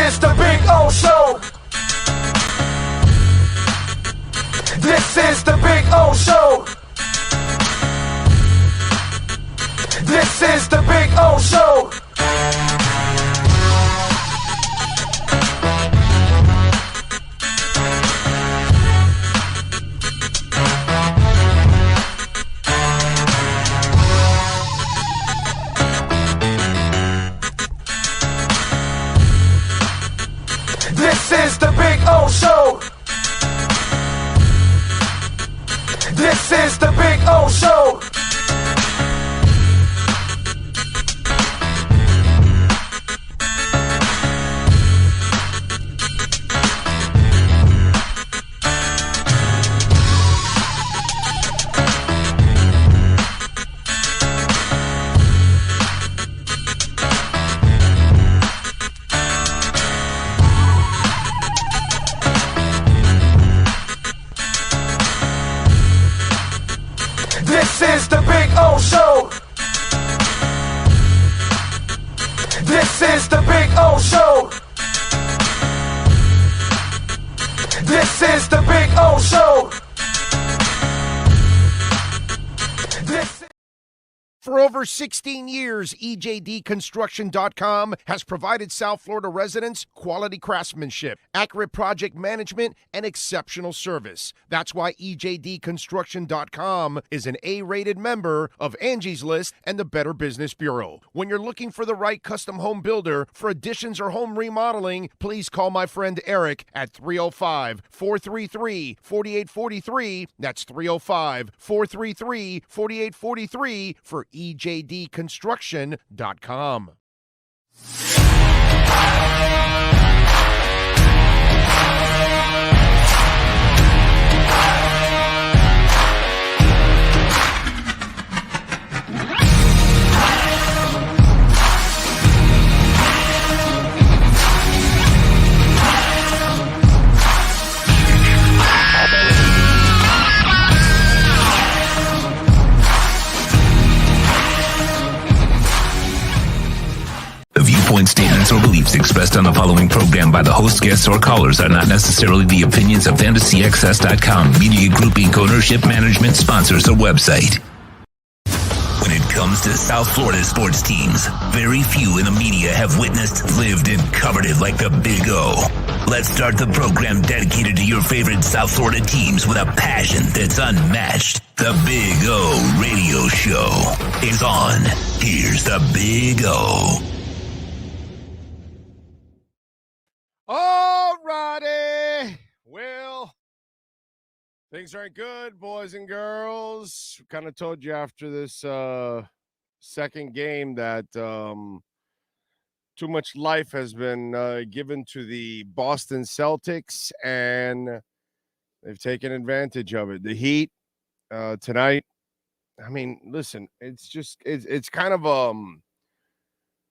is the Big O Show. This is the Big O Show. This is the Big O Show. This is the Big O Show. This is the Big O Show. This is the Big O Show. This is the Big O Show. This is the Big O Show. For over 16 years, EJDconstruction.com has provided South Florida residents quality craftsmanship, accurate project management, and exceptional service. That's why EJDconstruction.com is an A-rated member of Angie's List and the Better Business Bureau. When you're looking for the right custom home builder for additions or home remodeling, please call my friend Eric at 305-433-4843. That's 305-433-4843 for EJDconstruction.com. Viewpoints, statements, or beliefs expressed on the following program by the host, guests, or callers are not necessarily the opinions of FantasyXS.com, Media Group Inc. ownership, management, sponsors, or website. When it comes to South Florida sports teams, very few in the media have witnessed, lived, and covered it like the Big O. Let's start the program dedicated to your favorite South Florida teams with a passion that's unmatched. The Big O Radio Show is on. Here's the Big O. All righty. Well, things aren't good, boys and girls. Kind of told you after this second game that too much life has been given to the Boston Celtics, and they've taken advantage of it. The Heat tonight, I mean, listen, it's kind of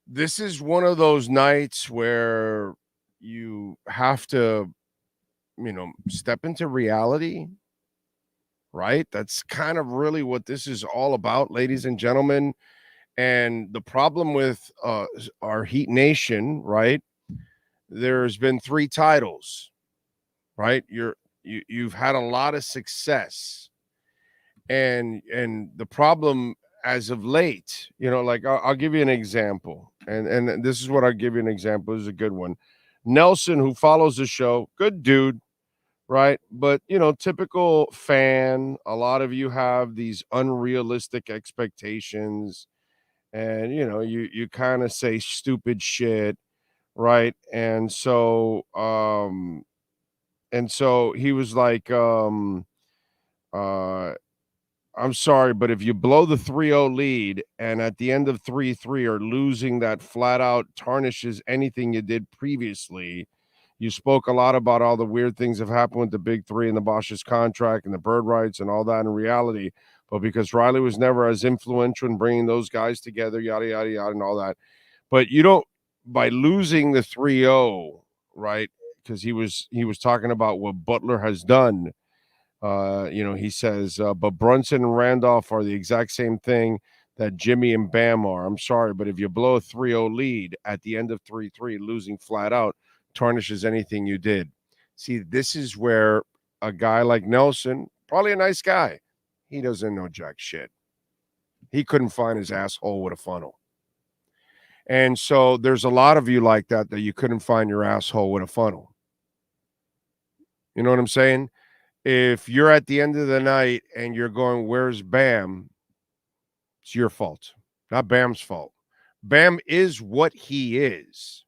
this is one of those nights where you have to, step into reality, right? That's kind of really what this is all about, ladies and gentlemen. And the problem with our Heat Nation, right? There's been 3 titles, right? You've had a lot of success, and the problem as of late, I'll give you an example, and this is what I'll give you an example. This is a good one. Nelson, who follows the show, good dude, right? But, typical fan, a lot of you have these unrealistic expectations, and, you kind of say stupid shit, right? And so he was like, I'm sorry, but if you blow the 3-0 lead and at the end of 3-3 are losing, that flat out tarnishes anything you did previously. You spoke a lot about all the weird things that have happened with the Big Three and the Bosch's contract and the bird rights and all that in reality. But because Riley was never as influential in bringing those guys together, yada, yada, yada, and all that. But you don't, by losing the 3-0, right, because he was talking about what Butler has done. He says, but Brunson and Randolph are the exact same thing that Jimmy and Bam are. I'm sorry, but if you blow a 3-0 lead at the end of 3-3, losing flat out, tarnishes anything you did. See, this is where a guy like Nelson, probably a nice guy, he doesn't know jack shit. He couldn't find his asshole with a funnel. And so there's a lot of you like that you couldn't find your asshole with a funnel. You know what I'm saying? If you're at the end of the night and you're going, where's Bam? It's your fault, not Bam's fault. Bam is what he is.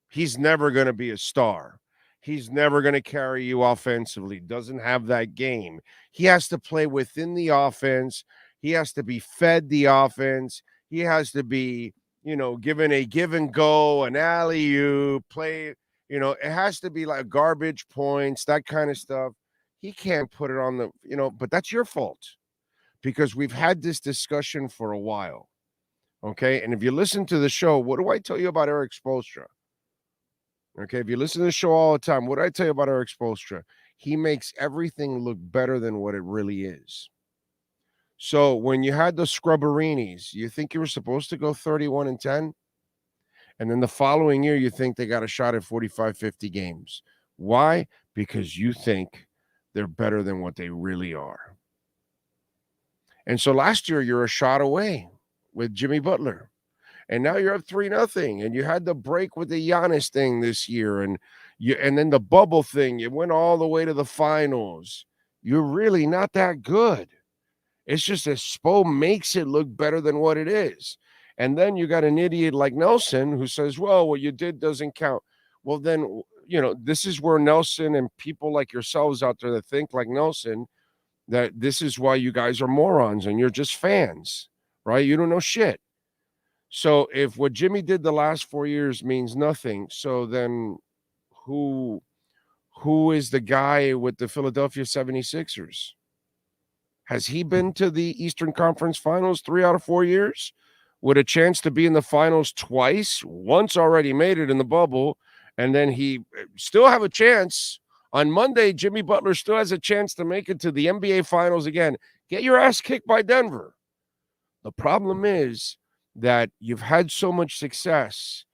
He's never going to be a star. He's never going to carry you offensively. Doesn't have that game. He has to play within the offense. He has to be fed the offense. He has to be, given a give and go, an alley-oop, play, it has to be like garbage points, that kind of stuff. He can't put it on the, but that's your fault because we've had this discussion for a while. Okay. And if you listen to the show, what do I tell you about Eric Spoelstra? Okay. If you listen to the show all the time, what do I tell you about Eric Spoelstra? He makes everything look better than what it really is. So when you had the Scrubberinis, you think you were supposed to go 31-10? And then the following year, you think they got a shot at 45, 50 games. Why? Because you think they're better than what they really are. And so last year, you're a shot away with Jimmy Butler. And now you're up 3-0. And you had the break with the Giannis thing this year. And then the bubble thing. You went all the way to the finals. You're really not that good. It's just that Spo makes it look better than what it is. And then you got an idiot like Nelson who says, well, what you did doesn't count. Well, then, this is where Nelson and people like yourselves out there that think like Nelson, that this is why you guys are morons and you're just fans, right? You don't know shit. So if what Jimmy did the last 4 years means nothing, so then who is the guy with the Philadelphia 76ers? Has he been to the Eastern Conference Finals 3 out of 4 years? With a chance to be in the finals twice, once already made it in the bubble, and then he still have a chance. On Monday, Jimmy Butler still has a chance to make it to the NBA Finals again. Get your ass kicked by Denver. The problem is that you've had so much success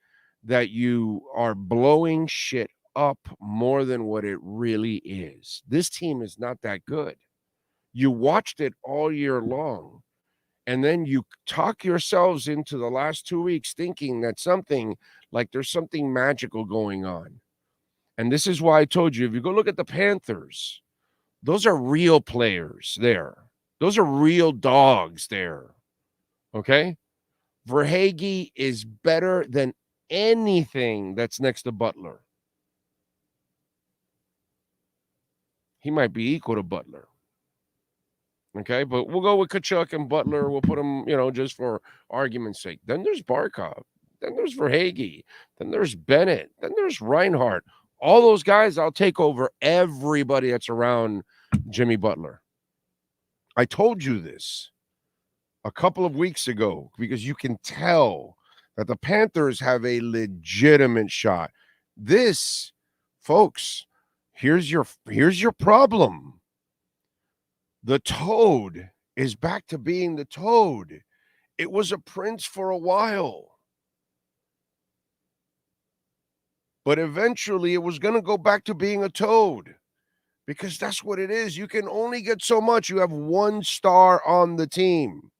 that you are blowing shit up more than what it really is. This team is not that good. You watched it all year long. And then you talk yourselves into the last 2 weeks thinking that there's something magical going on. And this is why I told you, if you go look at the Panthers, those are real players there. Those are real dogs there. Okay? Verhaeghe is better than anything that's next to Butler. He might be equal to Butler. Okay, but we'll go with Kachuk and Butler. We'll put them, just for argument's sake. Then there's Barkov. Then there's Verhaeghe. Then there's Bennett. Then there's Reinhardt. All those guys, I'll take over everybody that's around Jimmy Butler. I told you this a couple of weeks ago because you can tell that the Panthers have a legitimate shot. This, folks, here's your problem. The Toad is back to being the Toad. It was a prince for a while. But eventually it was going to go back to being a Toad because that's what it is. You can only get so much. You have one star on the team.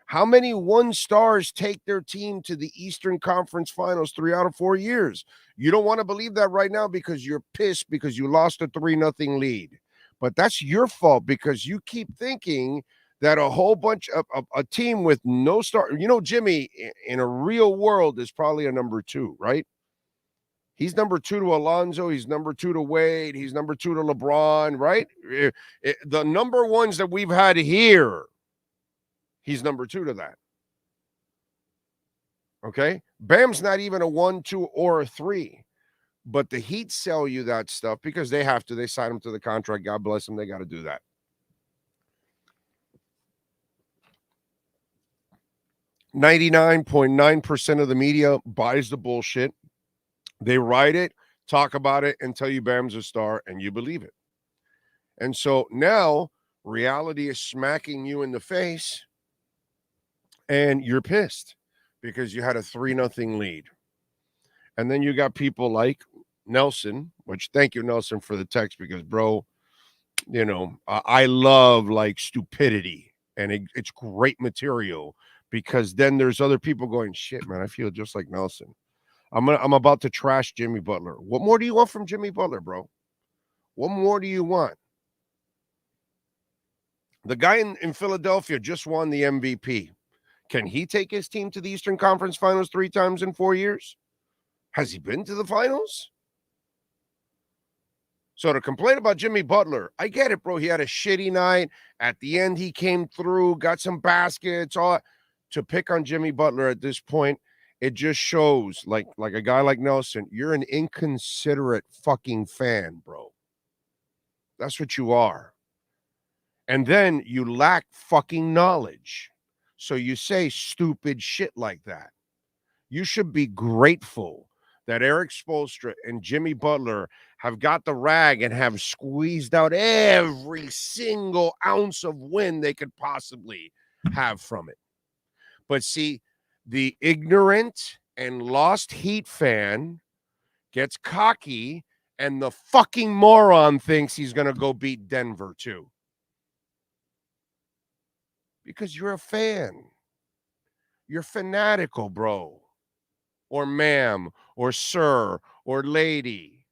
How many one stars take their team to the Eastern Conference Finals 3 out of 4 years? You don't want to believe that right now because you're pissed because you lost a 3-0 lead. But that's your fault because you keep thinking that a whole bunch of a team with no star, Jimmy in a real world is probably a number 2, right? He's number 2 to Alonzo. He's number 2 to Wade. He's number 2 to LeBron, right? The number ones that we've had here, he's number 2 to that. Okay? Bam's not even a 1, 2, or a 3. But the Heat sell you that stuff because they have to. They sign him to the contract. God bless them. They got to do that. .9% of the media buys the bullshit. They write it, talk about it, and tell you Bam's a star, and you believe it. And so now reality is smacking you in the face, and you're pissed because you had a 3-0 lead. And then you got people like Nelson, which thank you, Nelson, for the text because, bro, I love like stupidity and it's great material because then there's other people going, shit, man, I feel just like Nelson. I'm about to trash Jimmy Butler. What more do you want from Jimmy Butler, bro? What more do you want? The guy in Philadelphia just won the MVP. Can he take his team to the Eastern Conference Finals 3 times in 4 years? Has he been to the finals? So to complain about Jimmy Butler, I get it, bro. He had a shitty night. At the end, he came through, got some baskets. All to pick on Jimmy Butler at this point, it just shows, like a guy like Nelson, you're an inconsiderate fucking fan, bro. That's what you are. And then you lack fucking knowledge. So you say stupid shit like that. You should be grateful that Eric Spoelstra and Jimmy Butler have got the rag and have squeezed out every single ounce of win they could possibly have from it. But see, the ignorant and lost Heat fan gets cocky, and the fucking moron thinks he's going to go beat Denver too. Because you're a fan. You're fanatical, bro. Or ma'am, or sir, or lady.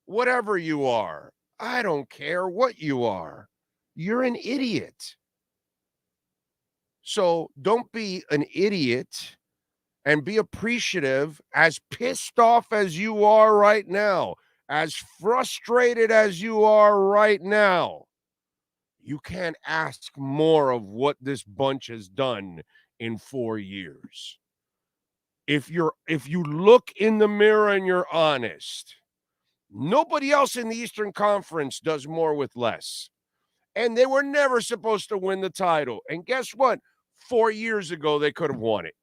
Whatever you are. I don't care what you are. You're an idiot. So don't be an idiot and be appreciative, as pissed off as you are right now, as frustrated as you are right now. You can't ask more of what this bunch has done in 4 years. If you look in the mirror and you're honest, nobody else in the Eastern Conference does more with less. And they were never supposed to win the title. And guess what? 4 years ago, they could have won it.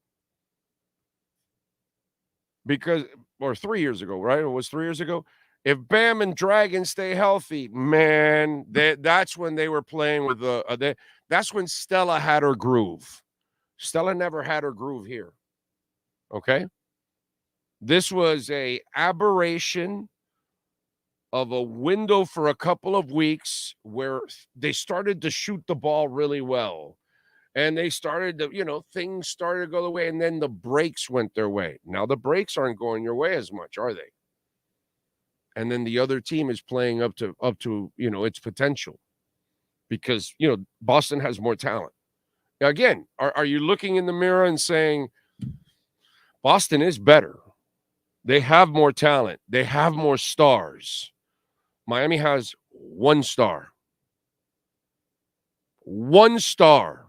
Or 3 years ago, right? It was 3 years ago. If Bam and Dragon stay healthy, man, that's when they were playing with that's when Stella had her groove. Stella never had her groove here. Okay? This was a aberration of a window for a couple of weeks where they started to shoot the ball really well. And they started to, things started to go the way, and then the breaks went their way. Now the breaks aren't going your way as much, are they? And then the other team is playing up to its potential because, Boston has more talent. Again, are you looking in the mirror and saying Boston is better? They have more talent. They have more stars. Miami has 1 star. 1 star.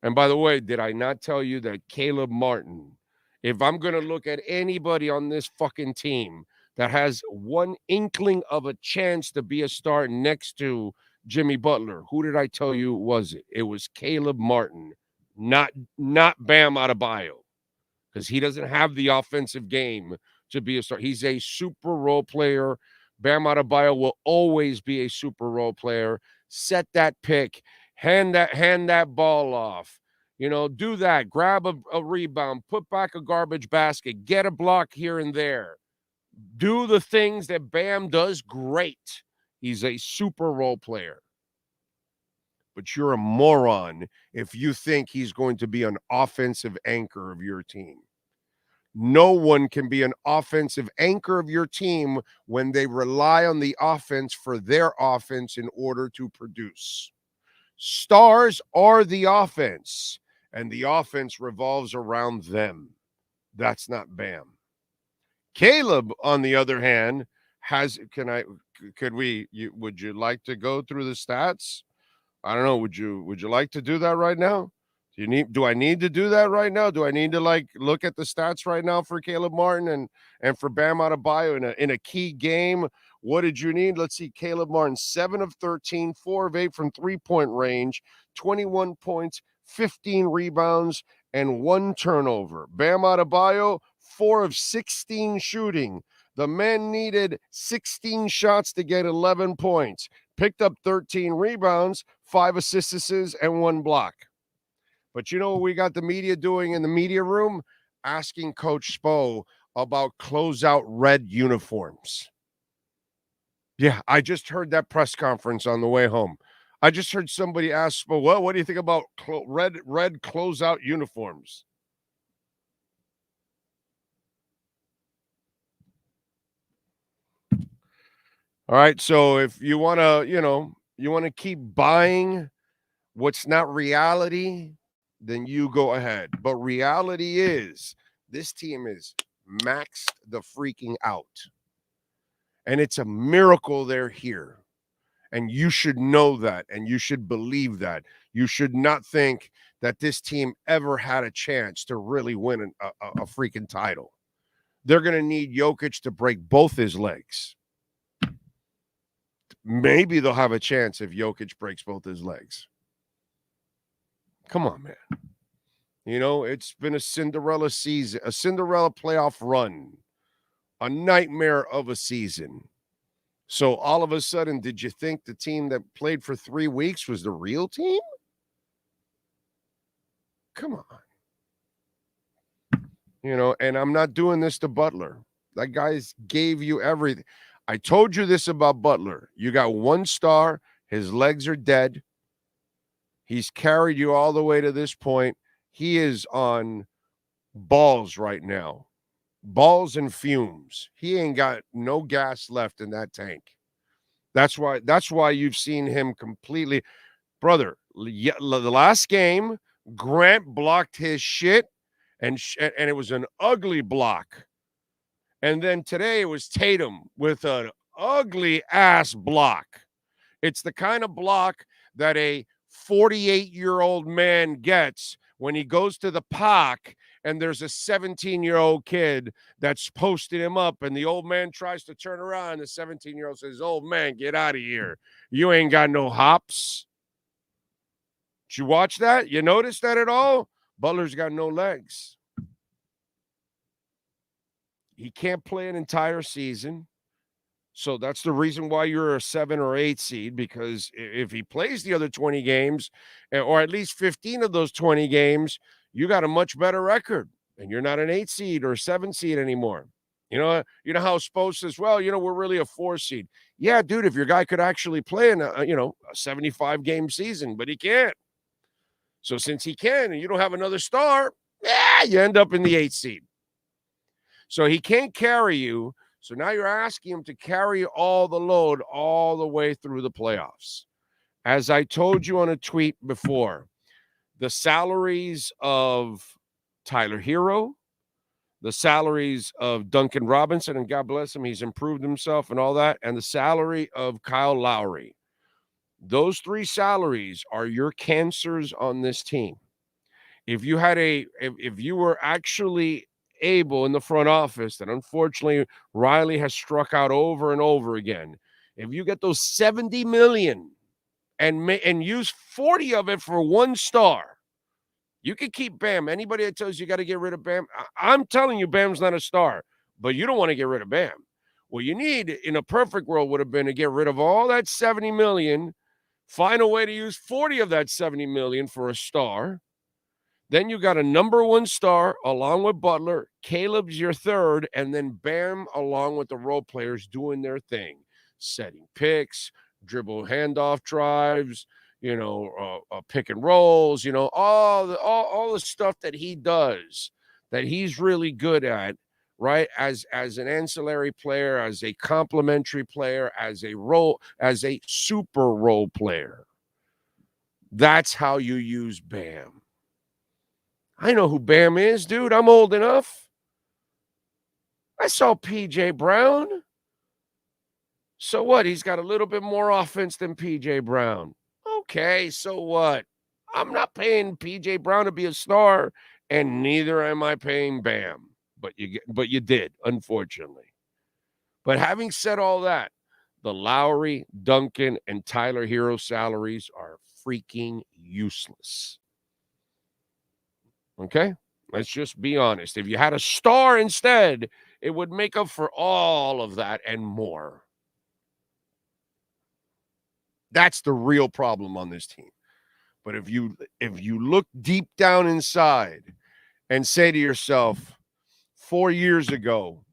And by the way, did I not tell you that Caleb Martin, if I'm going to look at anybody on this fucking team that has one inkling of a chance to be a star next to Jimmy Butler, who did I tell you was it? It was Caleb Martin, not Bam Adebayo, because he doesn't have the offensive game to be a star. He's a super role player. Bam Adebayo will always be a super role player. Set that pick. Hand that ball off. Do that. Grab a rebound. Put back a garbage basket. Get a block here and there. Do the things that Bam does great. He's a super role player. But you're a moron if you think he's going to be an offensive anchor of your team. No one can be an offensive anchor of your team when they rely on the offense for their offense in order to produce. Stars are the offense, and the offense revolves around them. That's not Bam. Caleb, on the other hand, would you like to go through the stats? I don't know. Would you like to do that right now? Do I need to do that right now? Do I need to look at the stats right now for Caleb Martin and for Bam Adebayo in a key game? What did you need? Let's see. Caleb Martin, 7 of 13, 4 of 8 from 3-point range, 21 points, 15 rebounds, and 1 turnover. Bam Adebayo, 4 of 16 shooting. The men needed 16 shots to get 11 points. Picked up 13 rebounds, 5 assists, and 1 block. But you know what we got the media doing in the media room? asking Coach Spo about closeout red uniforms. Yeah, I just heard that press conference on the way home. I just heard somebody ask Spo, what do you think about red closeout uniforms? All right, so if you want to, you want to keep buying what's not reality, then you go ahead. But reality is this team is maxed the freaking out. And it's a miracle they're here. And you should know that, and you should believe that. You should not think that this team ever had a chance to really win a freaking title. They're going to need Jokic to break both his legs. Maybe they'll have a chance if Jokic breaks both his legs. Come on, man. It's been a Cinderella season, a Cinderella playoff run, a nightmare of a season. So all of a sudden, did you think the team that played for 3 weeks was the real team? Come on. And I'm not doing this to Butler. That guy's gave you everything. I told you this about Butler. You got 1 star. His legs are dead. He's carried you all the way to this point. He is on balls right now. Balls and fumes. He ain't got no gas left in that tank. That's why you've seen him completely. Brother, the last game, Grant blocked his shit, and it was an ugly block. And then today it was Tatum with an ugly ass block. It's the kind of block that a 48-year-old man gets when he goes to the park and there's a 17-year-old kid that's posting him up, and the old man tries to turn around, and the 17-year-old says, "Old man, get out of here. You ain't got no hops." Did you watch that? You notice that at all? Butler's got no legs. He can't play an entire season. So that's the reason why you're a 7 or 8 seed, because if he plays the other 20 games, or at least 15 of those 20 games, you got a much better record, and you're not an 8 seed or 7 seed anymore. You know how Spo says, well, we're really a 4 seed. Yeah, dude, if your guy could actually play in a 75 game season, but he can't. So since he can, and you don't have another star, you end up in the 8 seed. So he can't carry you. So now you're asking him to carry all the load all the way through the playoffs. As I told you on a tweet before, the salaries of Tyler Hero, the salaries of Duncan Robinson, and God bless him, he's improved himself and all that, and the salary of Kyle Lowry. Those 3 salaries are your cancers on this team. If you were actually able in the front office, that unfortunately Riley has struck out over and over again, if you get those $70 million and use 40 of it for 1 star, you can keep Bam. Anybody that tells you got to get rid of Bam, I'm telling you, Bam's not a star, but you don't want to get rid of Bam. What you need in a perfect world would have been to get rid of all that $70 million, find a way to use 40 of that $70 million for a star. Then you got a number 1 star along with Butler. Caleb's your 3rd, and then Bam along with the role players doing their thing, setting picks, dribble handoff drives, pick and rolls, all the stuff that he does, that he's really good at, right? As an ancillary player, as a complementary player, as a super role player. That's how you use Bam. I know who Bam is, dude. I'm old enough. I saw P.J. Brown. So what? He's got a little bit more offense than P.J. Brown. Okay, so what? I'm not paying P.J. Brown to be a star, and neither am I paying Bam. But you did, unfortunately. But having said all that, the Lowry, Duncan, and Tyler Hero salaries are freaking useless. Okay? Let's just be honest. If you had a star instead, it would make up for all of that and more. That's the real problem on this team. But if you look deep down inside and say to yourself, 4 years ago,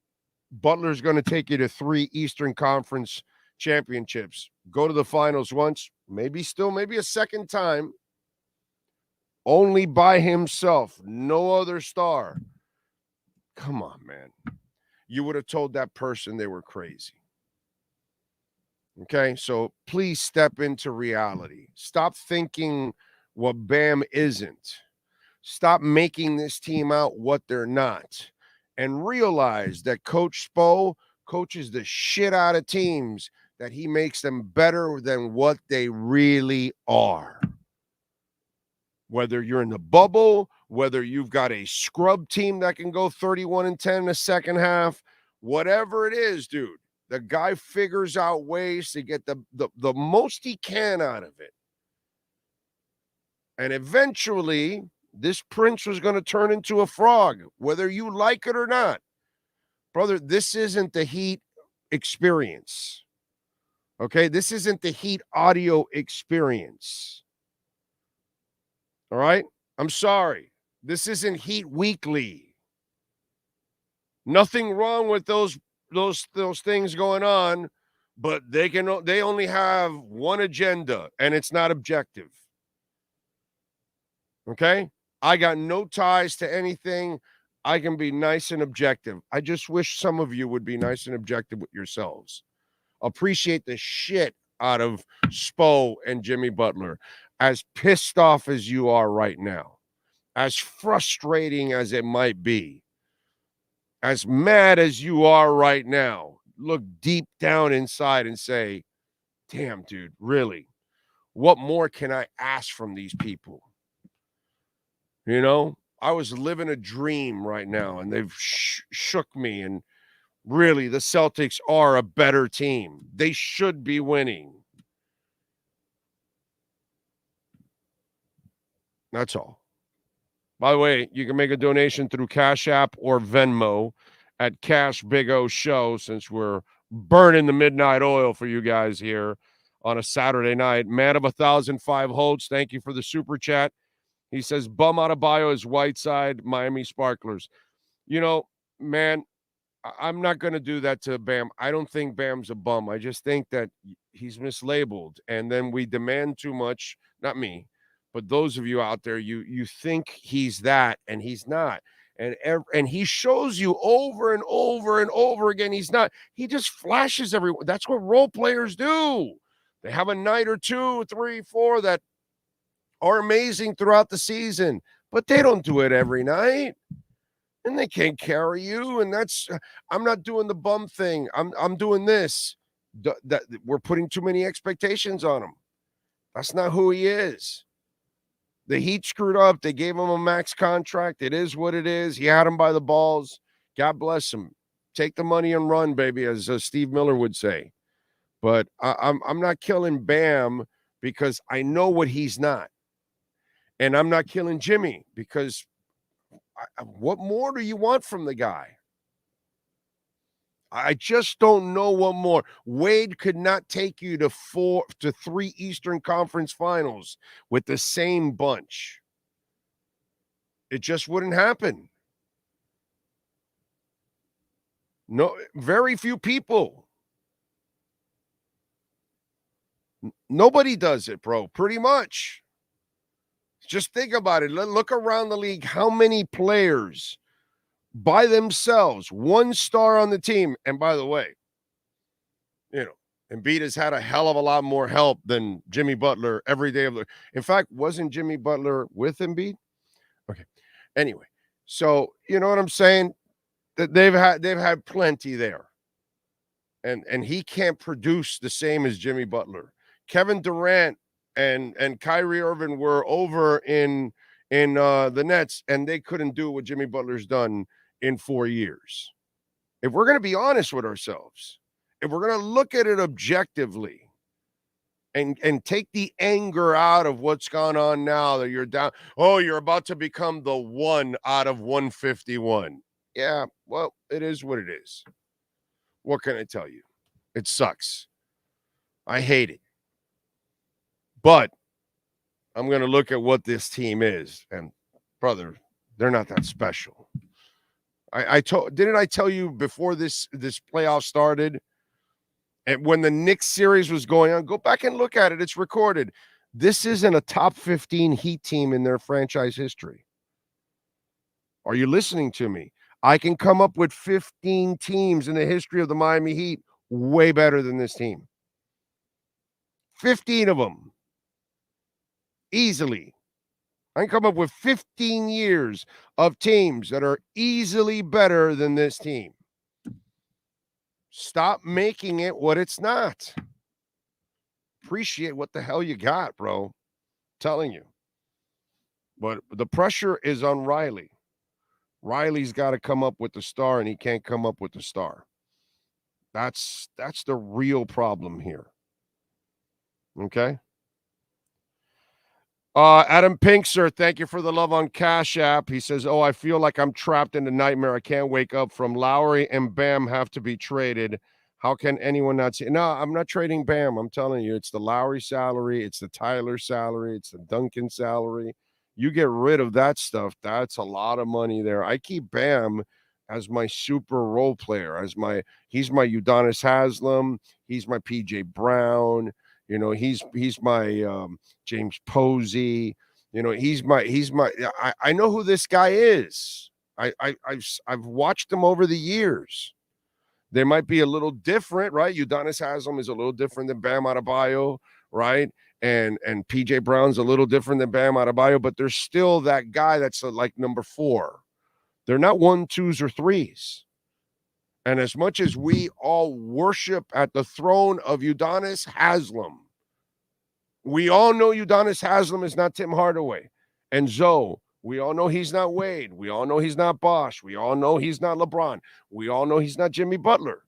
Butler's going to take you to 3 Eastern Conference championships. Go to the finals once, maybe a second time. Only by himself, no other star. Come on, man. You would have told that person they were crazy. Okay, so please step into reality. Stop thinking what Bam isn't. Stop making this team out what they're not. And realize that Coach Spo coaches the shit out of teams, that he makes them better than what they really are. Whether you're in the bubble, whether you've got a scrub team that can go 31-10 in the second half, whatever it is, dude. The guy figures out ways to get the most he can out of it. And eventually, this prince was going to turn into a frog, whether you like it or not. Brother, this isn't the Heat experience. Okay? This isn't the Heat audio experience. All right? I'm sorry. This isn't Heat Weekly. Nothing wrong with those things going on, but they only have one agenda, and it's not objective. Okay? I got no ties to anything. I can be nice and objective. I just wish some of you would be nice and objective with yourselves. Appreciate the shit out of Spo and Jimmy Butler. As pissed off as you are right now, as frustrating as it might be, as mad as you are right now, look deep down inside and say, damn, dude, really? What more can I ask from these people? You know, I was living a dream right now, and they've shook me. And really, the Celtics are a better team. They should be winning. That's all. By the way, you can make a donation through Cash App or Venmo at Cash Big O Show, since we're burning the midnight oil for you guys here on a Saturday night. Man of 1,005 holds. Thank you for the super chat. He says, bum out of bio is Whiteside, Miami Sparklers. You know, man, I'm not going to do that to Bam. I don't think Bam's a bum. I just think that he's mislabeled. And then we demand too much. Not me, but those of you out there, you think he's that, and he's not. And he shows you over and over and over again he's not. He just flashes everyone. That's what role players do. They have a night or 2, 3, 4 that are amazing throughout the season, but they don't do it every night. And they can't carry you. And that's, I'm not doing the bum thing. I'm doing this. That we're putting too many expectations on him. That's not who he is. The Heat screwed up. They gave him a max contract. It is what it is. He had him by the balls. God bless him. Take the money and run, baby, as Steve Miller would say. But I'm not killing Bam because I know what he's not. And I'm not killing Jimmy because what more do you want from the guy? I just don't know what more. Wade could not take you to 3 Eastern Conference Finals with the same bunch. It just wouldn't happen. No, very few people. Nobody does it, bro. Pretty much. Just think about it. Look around the league. How many players by themselves, one star on the team? And by the way, you know, Embiid has had a hell of a lot more help than Jimmy Butler every day of the. In fact, wasn't Jimmy Butler with Embiid? Okay. Anyway, so you know what I'm saying? That they've had plenty there. And he can't produce the same as Jimmy Butler. Kevin Durant and Kyrie Irving were over in the Nets, and they couldn't do what Jimmy Butler's done in 4 years. If we're going to be honest with ourselves, if we're going to look at it objectively and take the anger out of what's gone on now that you're down, you're about to become the 1 out of 151. Yeah, well, it is what it is. What can I tell you? It sucks. I hate it. But I'm going to look at what this team is. And, brother, they're not that special. Didn't I tell you before this playoff started, and when the Knicks series was going on, go back and look at it. It's recorded. This isn't a top 15 Heat team in their franchise history. Are you listening to me? I can come up with 15 teams in the history of the Miami Heat way better than this team. 15 of them. Easily. I can come up with 15 years of teams that are easily better than this team. Stop making it what it's not. Appreciate what the hell you got, bro. I'm telling you. But the pressure is on Riley. Riley's got to come up with the star, and he can't come up with the star. That's the real problem here. Okay? Adam Pinkster, thank you for the love on Cash App. He says, I feel like I'm trapped in a nightmare. I can't wake up from. Lowry and Bam have to be traded. How can anyone not see? No, I'm not trading Bam. I'm telling you, it's the Lowry salary. It's the Tyler salary. It's the Duncan salary. You get rid of that stuff. That's a lot of money there. I keep Bam as my super role player, he's my Udonis Haslem. He's my PJ Brown. He's my James Posey. I know who this guy is. I've watched him over the years. They might be a little different, right? Udonis Haslem is a little different than Bam Adebayo, right? And PJ Brown's a little different than Bam Adebayo, but there's still that guy that's like number 4. They're not 1, 2s, or 3s. And as much as we all worship at the throne of Udonis Haslem, we all know Udonis Haslem is not Tim Hardaway. And Zoe, we all know he's not Wade. We all know he's not Bosh. We all know he's not LeBron. We all know he's not Jimmy Butler.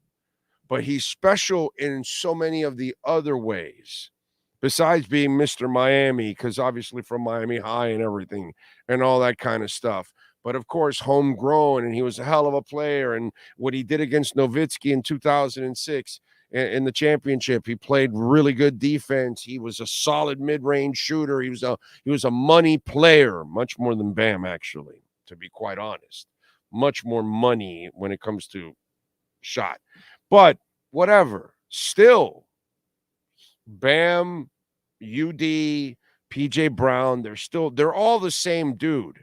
But he's special in so many of the other ways, besides being Mr. Miami, because obviously from Miami High and everything and all that kind of stuff. But, of course, homegrown, and he was a hell of a player. And what he did against Nowitzki in 2006 in the championship, he played really good defense. He was a solid mid-range shooter. He was a money player, much more than Bam, actually, to be quite honest. Much more money when it comes to shot. But whatever, still, Bam, UD, PJ Brown, they're all the same dude.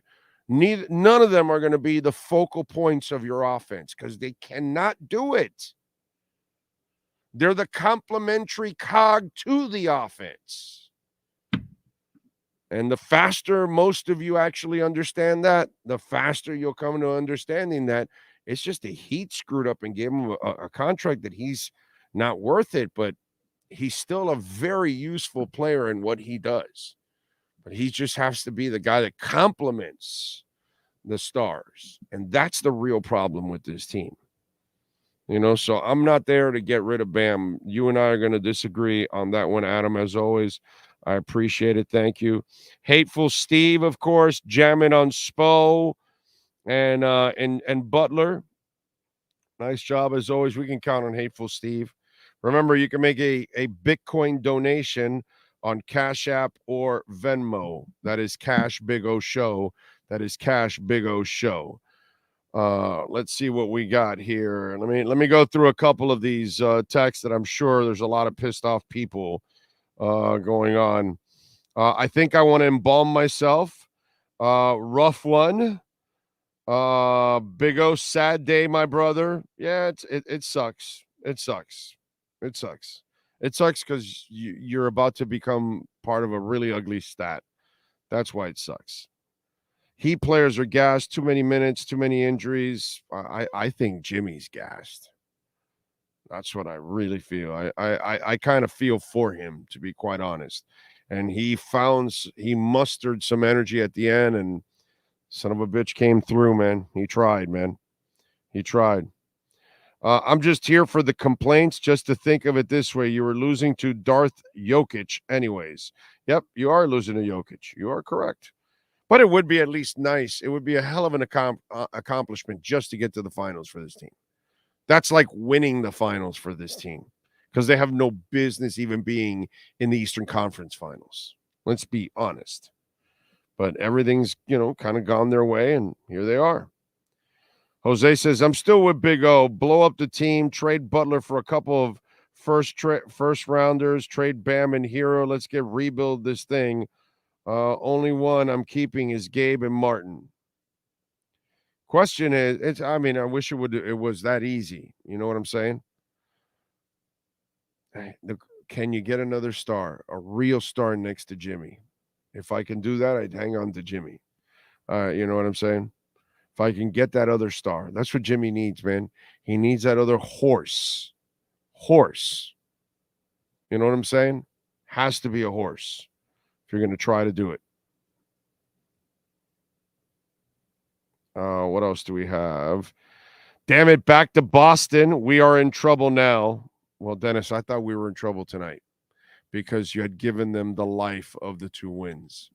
None of them are going to be the focal points of your offense because they cannot do it. They're the complementary cog to the offense. And the faster most of you actually understand that, the faster you'll come to understanding that it's just the Heat screwed up and gave him a contract that he's not worth it, but he's still a very useful player in what he does. But he just has to be the guy that complements the stars. And that's the real problem with this team. So I'm not there to get rid of Bam. You and I are going to disagree on that one, Adam, as always. I appreciate it. Thank you. Hateful Steve, of course, jamming on Spo and Butler. Nice job, as always. We can count on Hateful Steve. Remember, you can make a Bitcoin donation on Cash App or Venmo. That is Cash Big O Show. That is Cash Big O Show. Let's see what we got here. Let me go through a couple of these texts that I'm sure there's a lot of pissed off people going on. I think I want to embalm myself. Rough one. Big O, sad day, my brother. Yeah, it sucks. It sucks. It sucks. It sucks because you're about to become part of a really ugly stat. That's why it sucks. Heat players are gassed. Too many minutes, too many injuries. I think Jimmy's gassed. That's what I really feel. I kind of feel for him, to be quite honest. And he mustered some energy at the end, and son of a bitch came through, man. He tried, man. He tried. I'm just here for the complaints, just to think of it this way. You were losing to Darth Jokic anyways. Yep, you are losing to Jokic. You are correct. But it would be at least nice. It would be a hell of an accomplishment just to get to the finals for this team. That's like winning the finals for this team because they have no business even being in the Eastern Conference Finals. Let's be honest. But everything's, kind of gone their way, and here they are. Jose says, I'm still with Big O. Blow up the team, trade Butler for a couple of first rounders, trade Bam and Hero. Let's rebuild this thing. Only one I'm keeping is Gabe and Martin. Question is, I wish it was that easy. You know what I'm saying? Can you get another star, a real star next to Jimmy? If I can do that, I'd hang on to Jimmy. You know what I'm saying? If I can get that other star, that's what Jimmy needs, man. He needs that other horse. You know what I'm saying? Has to be a horse if you're going to try to do it. What else do we have? Damn it, back to Boston. We are in trouble now. Well, Dennis, I thought we were in trouble tonight because you had given them the life of the 2 wins.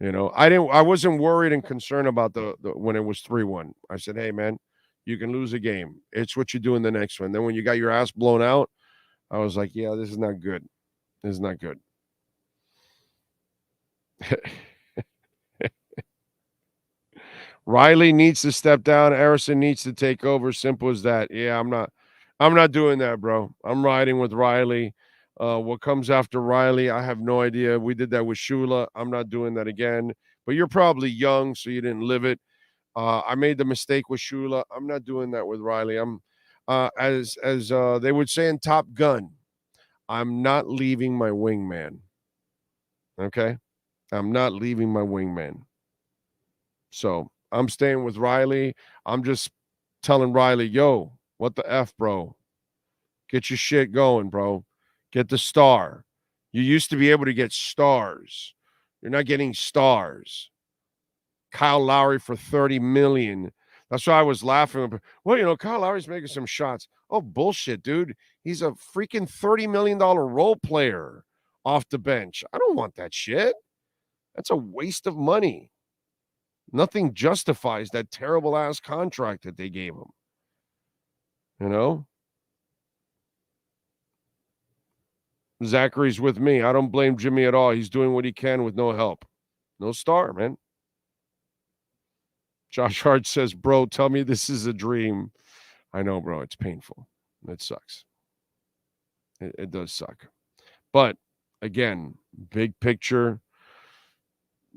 You know, I wasn't worried and concerned about the when it was 3-1. I said, hey, man, you can lose a game. It's what you do in the next one. Then when you got your ass blown out, I was like, yeah, this is not good. This is not good. Riley needs to step down. Harrison needs to take over. Simple as that. Yeah, I'm not doing that, bro. I'm riding with Riley. What comes after Riley, I have no idea. We did that with Shula. I'm not doing that again. But you're probably young, so you didn't live it. I made the mistake with Shula. I'm not doing that with Riley. I'm as they would say in Top Gun, I'm not leaving my wingman. Okay? I'm not leaving my wingman. So I'm staying with Riley. I'm just telling Riley, yo, what the F, bro? Get your shit going, bro. Get the star. You used to be able to get stars. You're not getting stars. Kyle Lowry for $30 million. That's why I was laughing. Well, Kyle Lowry's making some shots. Oh, bullshit, dude. He's a freaking $30 million role player off the bench. I don't want that shit. That's a waste of money. Nothing justifies that terrible ass contract that they gave him. You know? Zachary's with me. I don't blame Jimmy at all. He's doing what he can with no help. No star, man. Josh Hart says, bro, tell me this is a dream. I know, bro. It's painful. It sucks. It does suck. But, again, big picture,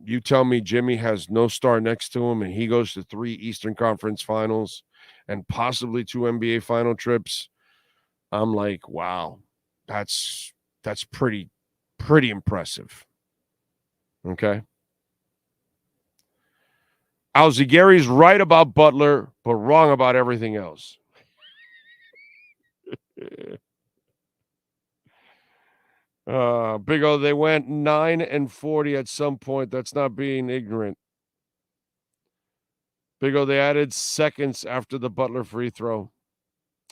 you tell me Jimmy has no star next to him and he goes to 3 Eastern Conference finals and possibly 2 NBA final trips. I'm like, wow, that's pretty impressive. Okay. Alzigary's right about Butler, but wrong about everything else. Big O, they went 9-40 at some point. That's not being ignorant. Big O, they added seconds after the Butler free throw.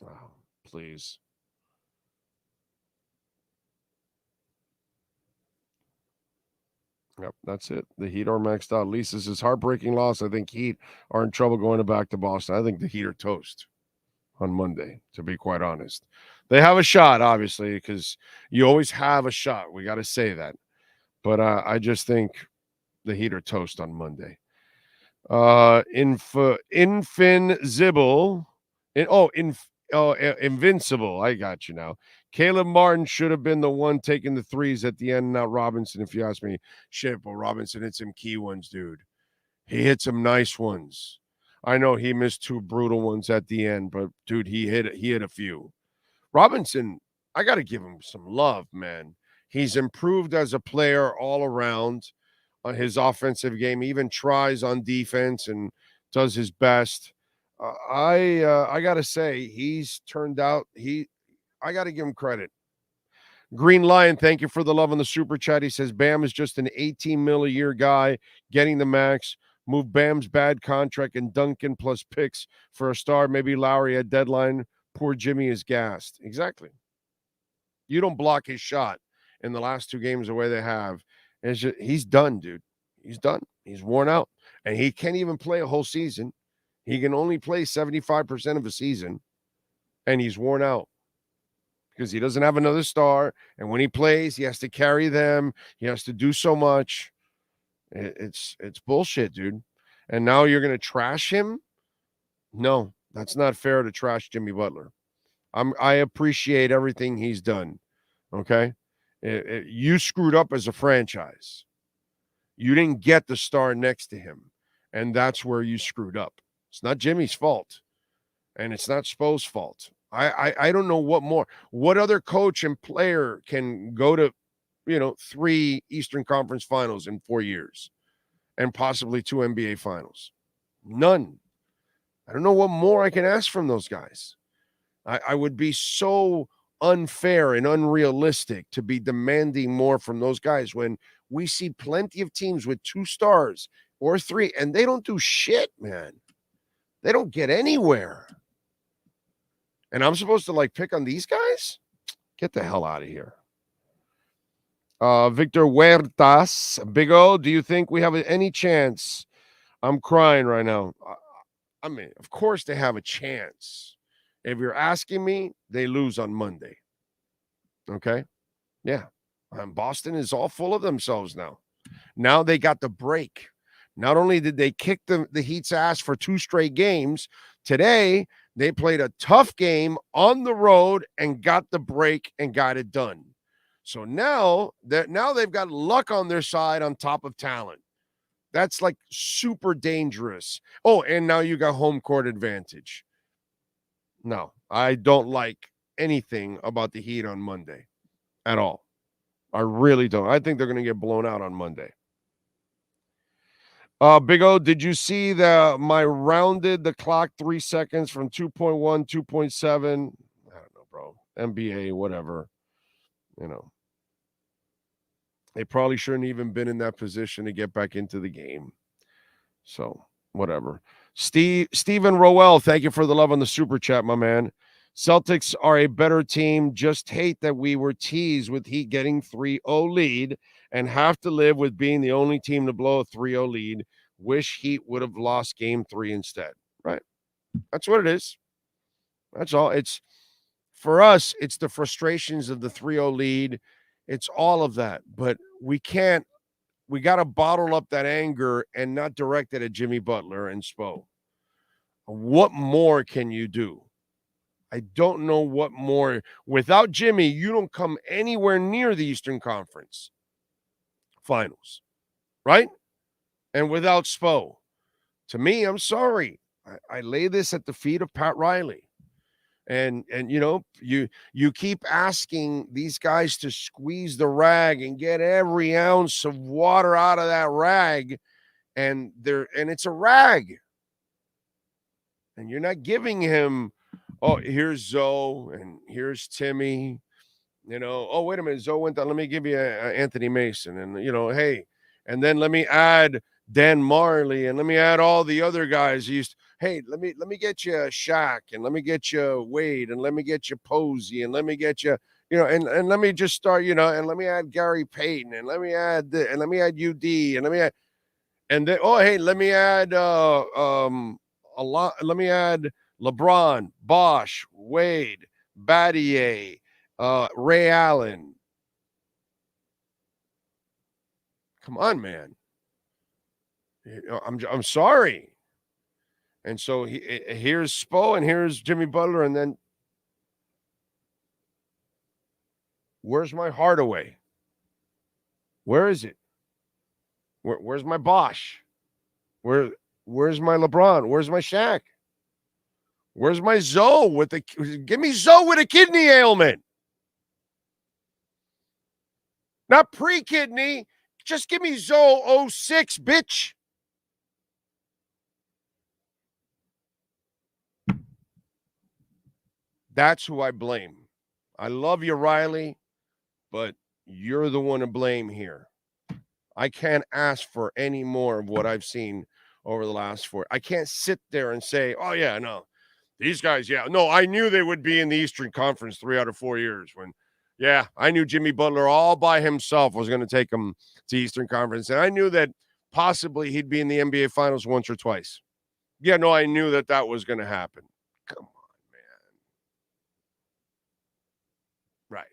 Oh, please. Yep, that's it. The Heat are maxed out. Lisa's his heartbreaking loss. I think Heat are in trouble going back to Boston. I think the Heat are toast on Monday, to be quite honest. They have a shot, obviously, because you always have a shot. We got to say that. But I just think the Heat are toast on Monday. Invincible. I got you now. Caleb Martin should have been the one taking the threes at the end, not Robinson, if you ask me. Shit, but Robinson hit some key ones, dude. He hit some nice ones. I know he missed 2 brutal ones at the end, but dude, he hit a few. Robinson, I got to give him some love, man. He's improved as a player all around on his offensive game. He even tries on defense and does his best. I got to say, he's turned out, I got to give him credit. Green Lion, thank you for the love on the super chat. He says, Bam is just an 18 mil a year guy getting the max. Move Bam's bad contract and Duncan plus picks for a star. Maybe Lowry at deadline. Poor Jimmy is gassed. Exactly. You don't block his shot in the last 2 games the way they have. He's done, dude. He's done. He's worn out. And he can't even play a whole season. He can only play 75% of a season. And he's worn out because he doesn't have another star. And when he plays, he has to carry them. He has to do so much. It's bullshit, dude. And now you're going to trash him? No, that's not fair to trash Jimmy Butler. I appreciate everything he's done. Okay, you screwed up as a franchise. You didn't get the star next to him, and that's where you screwed up. It's not Jimmy's fault, and it's not Spo's fault. I don't know what more. What other coach and player can go to, 3 Eastern Conference Finals in 4 years, and possibly 2 NBA Finals? None. I don't know what more I can ask from those guys. I would be so unfair and unrealistic to be demanding more from those guys when we see plenty of teams with 2 stars or 3, and they don't do shit, man. They don't get anywhere. And I'm supposed to pick on these guys? Get the hell out of here. Victor Huertas, Big O, do you think we have any chance? I'm crying right now. I mean, of course they have a chance. If you're asking me, they lose on Monday. Okay? Yeah. Boston is all full of themselves now. Now they got the break. Not only did they kick the Heat's ass for 2 straight games, today they played a tough game on the road and got the break and got it done. So now they've got luck on their side on top of talent. That's super dangerous. Oh, and now you got home court advantage. No, I don't like anything about the Heat on Monday at all. I really don't. I think they're going to get blown out on Monday. Big O, did you see my rounded the clock 3 seconds from 2.1, 2.7? I don't know, bro. NBA, whatever. They probably shouldn't even been in that position to get back into the game. So, whatever. Stephen Rowell, thank you for the love on the super chat, my man. Celtics are a better team. Just hate that we were teased with Heat getting 3-0 lead and have to live with being the only team to blow a 3-0 lead. Wish Heat would have lost game 3 instead. Right? That's what it is. That's all. It's for us, it's the frustrations of the 3-0 lead. It's all of that. But we got to bottle up that anger and not direct it at Jimmy Butler and Spo. What more can you do? I don't know what more. Without Jimmy, you don't come anywhere near the Eastern Conference Finals, right? And without Spo, to me, I'm sorry. I lay this at the feet of Pat Riley. And you keep asking these guys to squeeze the rag and get every ounce of water out of that rag, and it's a rag. And you're not giving him, oh, here's Zoe and here's Timmy. Oh, wait a minute, Zoe went down. Let me give you Anthony Mason. And, hey, and then let me add Dan Marley and let me add all the other guys. Hey, let me get you Shaq and let me get you Wade and let me get you Posey and let me get you, and let me just start, and let me add Gary Payton and let me add and let me add UD and let me add, and then, oh, hey, let me add a lot. Let me add LeBron, Bosch, Wade, Battier, Ray Allen. Come on, man. I'm sorry. And so here's Spo and here's Jimmy Butler, and then where's my Hardaway? Where is it? Where's my Bosch? Where's my LeBron? Where's my Shaq? Where's my Zoe give me Zoe with a kidney ailment? Not pre-kidney. Just give me Zoe 06, bitch. That's who I blame. I love you, Riley, but you're the one to blame here. I can't ask for any more of what I've seen over the last 4. I can't sit there and say, oh, yeah, no, these guys, yeah. No, I knew they would be in the Eastern Conference 3 out of 4 years when, yeah, I knew Jimmy Butler all by himself was going to take them to Eastern Conference. And I knew that possibly he'd be in the NBA Finals once or twice. Yeah, no, I knew that was going to happen. Come on, man. Right.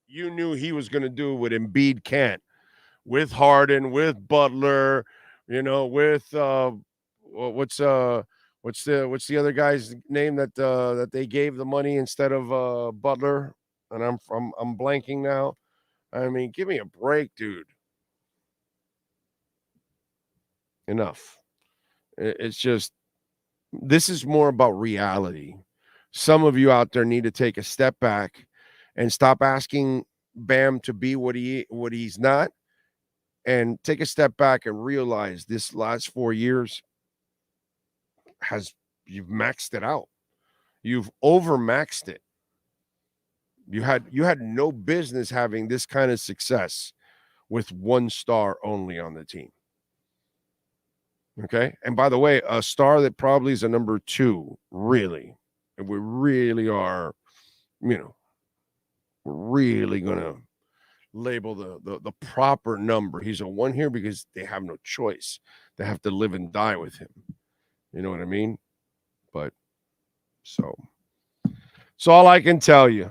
You knew he was going to do what Embiid can't. With Harden, with Butler, with what's What's the other guy's name that they gave the money instead of Butler? And I'm blanking now. I mean, give me a break, dude. Enough. It's just, this is more about reality. Some of you out there need to take a step back and stop asking Bam to be what he's not, and take a step back and realize this last 4 years you've maxed it out. You've overmaxed it. You had no business having this kind of success with one star only on the team. Okay. And by the way, a star that probably is a number 2, really. And we really are, we're really going to label the proper number. He's a 1 here because they have no choice. They have to live and die with him. You know what I mean? But so all I can tell you.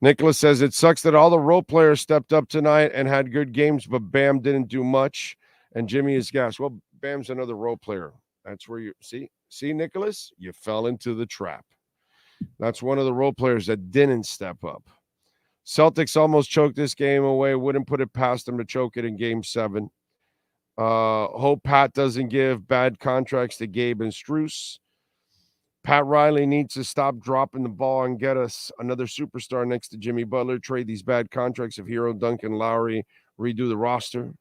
Nicholas says it sucks that all the role players stepped up tonight and had good games, but Bam didn't do much. And Jimmy is gassed. Well, Bam's another role player. That's where you see, Nicholas, you fell into the trap. That's one of the role players that didn't step up. Celtics almost choked this game away. Wouldn't put it past them to choke it in game 7. Hope Pat doesn't give bad contracts to Gabe and Strus. Pat Riley needs to stop dropping the ball and get us another superstar next to Jimmy Butler. Trade these bad contracts of Hero, Duncan, Lowry. Redo the roster.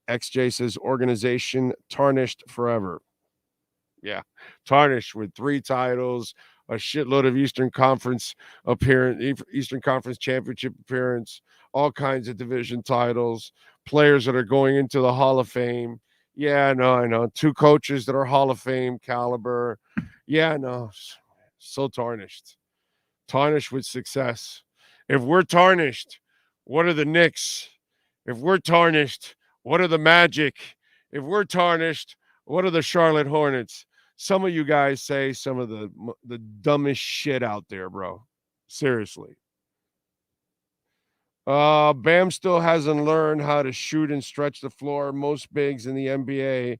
XJ says organization tarnished forever. Yeah, tarnished with 3 titles, a shitload of Eastern Conference appearance, Eastern Conference championship appearance, all kinds of division titles, players that are going into the Hall of Fame. Yeah, no, I know. 2 coaches that are Hall of Fame caliber. Yeah, no, so tarnished. Tarnished with success. If we're tarnished, what are the Knicks? If we're tarnished, what are the Magic? If we're tarnished, what are the Charlotte Hornets? Some of you guys say some of the dumbest shit out there, bro. Seriously. Bam still hasn't learned how to shoot and stretch the floor. Most bigs in the NBA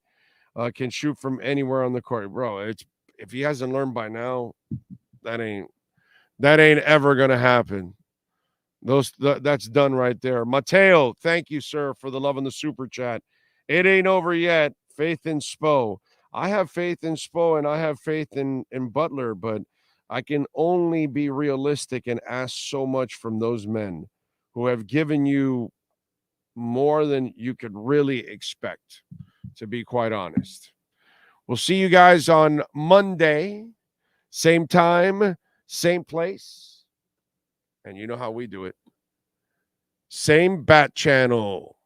can shoot from anywhere on the court, bro. If he hasn't learned by now, that ain't ever gonna happen. That's done right there. Mateo, thank you, sir, for the love in the super chat. It ain't over yet. Faith in Spo. I have faith in Spo and I have faith in Butler, but I can only be realistic and ask so much from those men who have given you more than you could really expect, to be quite honest. We'll see you guys on Monday. Same time, same place. And you know how we do it. Same bat channel.